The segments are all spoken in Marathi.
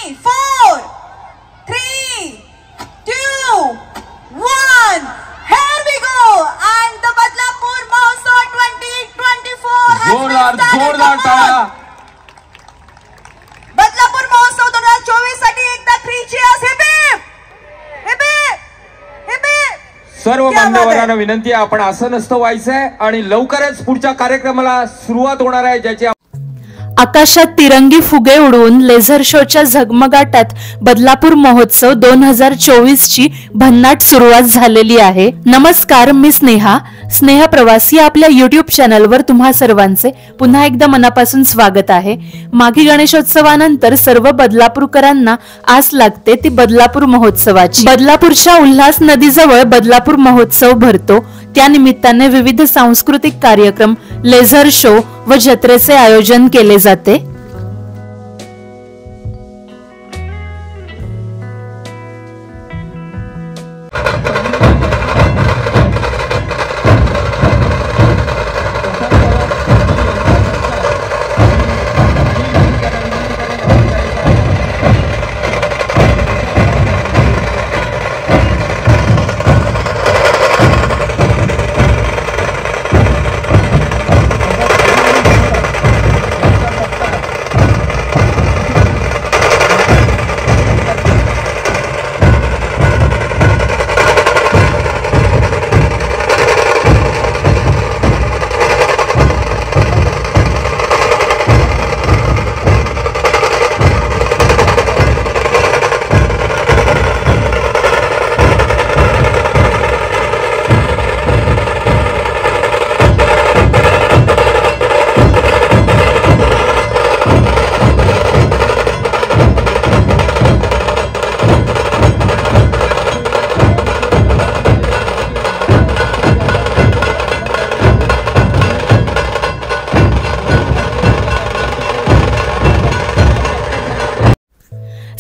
4, 3, 2, 1. Here we go. And the Badlapur Mahotsav 2024 has जोरदार टाळ्या. बदलापूर महोत्सव 2024 साठी एकदा 3 cheers. Heap heap heap heap. सर्व मान्यवरांना विनंती आहे, आपण असं नसतं व्हायचंय आणि लवकरच पुढच्या कार्यक्रमाला सुरुवात होणार आहे, ज्याची आकाशात तिरंगी फुगे उडवून लेझर शोच्या झगमगाटात बदलापूर महोत्सव 2024 ची भन्नाट सुरुवात झालेली आहे. नमस्कार, मी स्नेहा प्रवासी आपल्या YouTube चॅनलवर तुम्हा सर्वांचे पुन्हा एकदा मनापासून स्वागत आहे. मागी गणेशोत्सवानंतर सर्व बदलापूरकरांना आस लागते ती बदलापूर महोत्सवाची. बदलापूरच्या उल्हास नदीजवळ बदलापूर महोत्सव भरतो. त्या निमित्ताने विविध सांस्कृतिक कार्यक्रम, लेझर शो व जत्रेचे आयोजन केले जाते.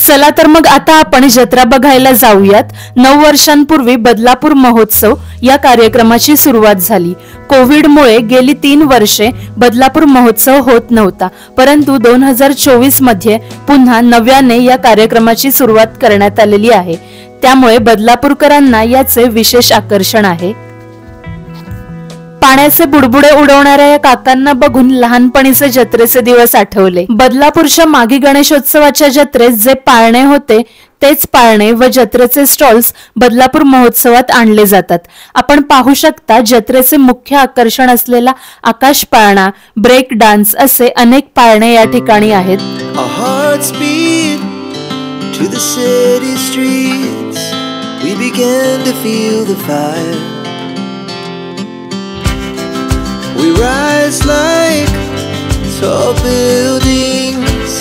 चला तर मग आता आपण जत्रा बघायला जाऊयात. 9 वर्षांपूर्वी बदलापूर महोत्सव या कार्यक्रमाची सुरुवात झाली. कोविडमुळे गेली 3 वर्षे बदलापूर महोत्सव होत नव्हता, परंतु 2024 मध्ये पुन्हा नव्याने या कार्यक्रमाची सुरुवात करण्यात आलेली आहे. त्यामुळे बदलापूरकरांना याचे विशेष आकर्षण आहे. पाण्याचे बुडबुडे उडवणाऱ्या या काकांना बघून लहानपणीचे जत्रेचे दिवस आठवले. बदलापूरच्या मागी गणेशोत्सवाच्या जत्रेत जे पाळणे होते तेच पाळणे व जत्रेचे स्टॉल्स बदलापूर महोत्सवात आणले जातात. आपण पाहू शकता जत्रेचे मुख्य आकर्षण असलेला आकाश पाळणा, ब्रेक डान्स असे अनेक पाळणे या ठिकाणी आहेत. We rise like tall buildings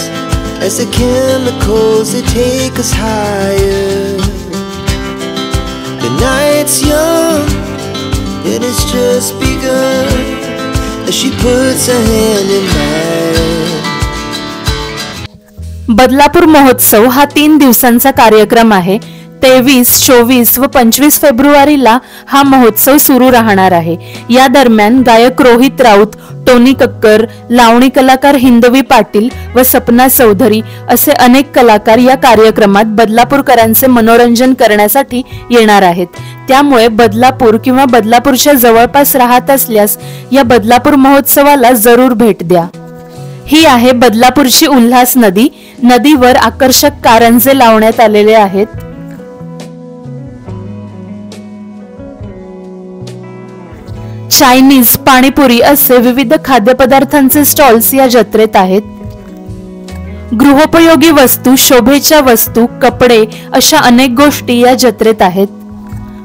as the chemicals they take us higher. The night's young and it's just begun as she puts her hand in mine. Badlapur महोत्सव हा 3 दिवसांचा कार्यक्रम आहे. 23, 24 व 25 फेब्रुवारीला हा महोत्सव सुरू राहणार आहे. या दरम्यान गायक रोहित राऊत, टोनी कक्कर, लावणी कलाकार हिंदवी पाटील व सपना चौधरी असे अनेक कलाकार या कार्यक्रमात बदलापूरकरांचे मनोरंजन करण्यासाठी येणार आहेत. त्यामुळे बदलापूर किंवा बदलापूरच्या जवळपास राहत असल्यास या बदलापूर महोत्सवाला जरूर भेट द्या. ही आहे बदलापूरची उल्हास नदी. नदीवर आकर्षक कारंजे लावण्यात आलेले आहेत. चायनीज, पाणीपुरी असे विविध खाद्यपदार्थांचे स्टॉल्स या जत्रेत आहेत. गृहोपयोगी वस्तू, शोभेच्या वस्तू, कपडे अशा अनेक गोष्टी या जत्रेत आहेत.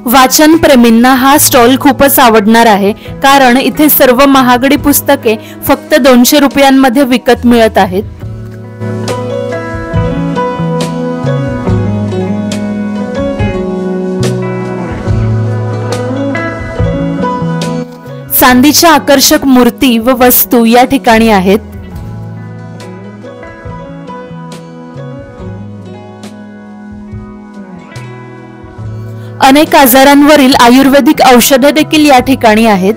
वाचन प्रेमींना हा स्टॉल खूपच आवडणार आहे, कारण इथे सर्व महागडी पुस्तके फक्त 200 रुपयांमध्ये विकत मिळत आहेत. चांदीच्या आकर्षक मूर्ती व वस्तू या ठिकाणी आहेत. अनेक आजारांवरील आयुर्वेदिक औषधे देखील या ठिकाणी आहेत.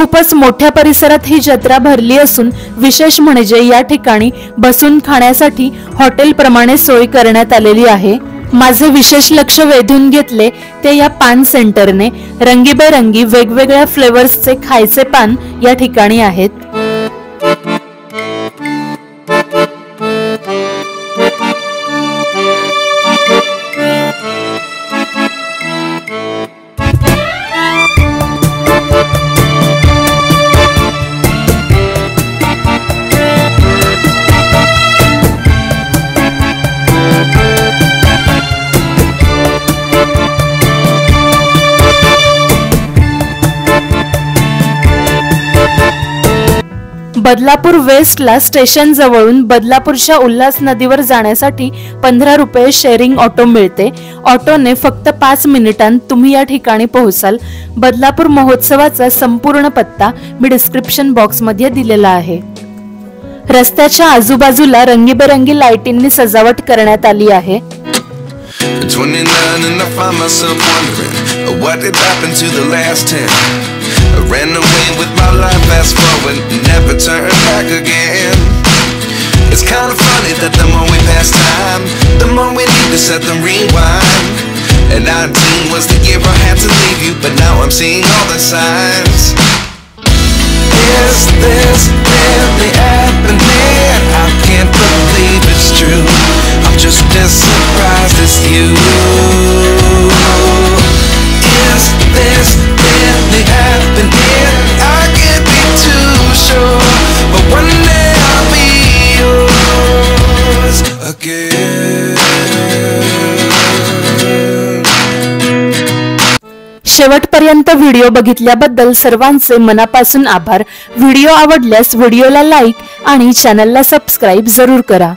खूपच मोठ्या परिसरात ही जत्रा भरली असून विशेष म्हणजे या ठिकाणी बसून खाण्यासाठी हॉटेल प्रमाणे सोय करण्यात आलेली आहे। माझे विशेष लक्ष वेधून घेतले ते या पान सेंटरने। रंगीबेरंगी वेगवेगळ्या फ्लेवर्सचे खायचे पान या ठिकाणी आहेत। बदलापूर वेस्टला स्टेशन जवळून बदलापूरच्या उल्हास नदीवर जाण्यासाठी 15 रुपये शेअरिंग ऑटो मिळते। ऑटोने फक्त 5 मिनिटांत तुम्ही या ठिकाणी पोहोचाल। बदलापूर महोत्सवाचा संपूर्ण पत्ता मी डिस्क्रिप्शन बॉक्स मध्ये दिलेला आहे। रस्त्याच्या आजूबाजूला रंगीबेरंगी लाईटींनी सजावट करण्यात आली आहे। 29 and I find myself wondering what did happen to the last 10. I ran away with my life, fast forward, never turn back again. It's kind of funny that the more we pass time, the more we need to set them rewind. And 19 was the year I had to leave you, but now I'm seeing all the signs. Is this really happening? I can't believe it's true. I'm just as surprised as you. Is this really happening? I can't be too sure, but one day I'll be yours again. शेवटपर्यंत व्हिडिओ बघितल्याबद्दल सर्वांचे मनापासून आभार। व्हिडिओ आवडल्यास व्हिडिओला लाईक आणि चॅनलला सबस्क्राईब जरूर करा।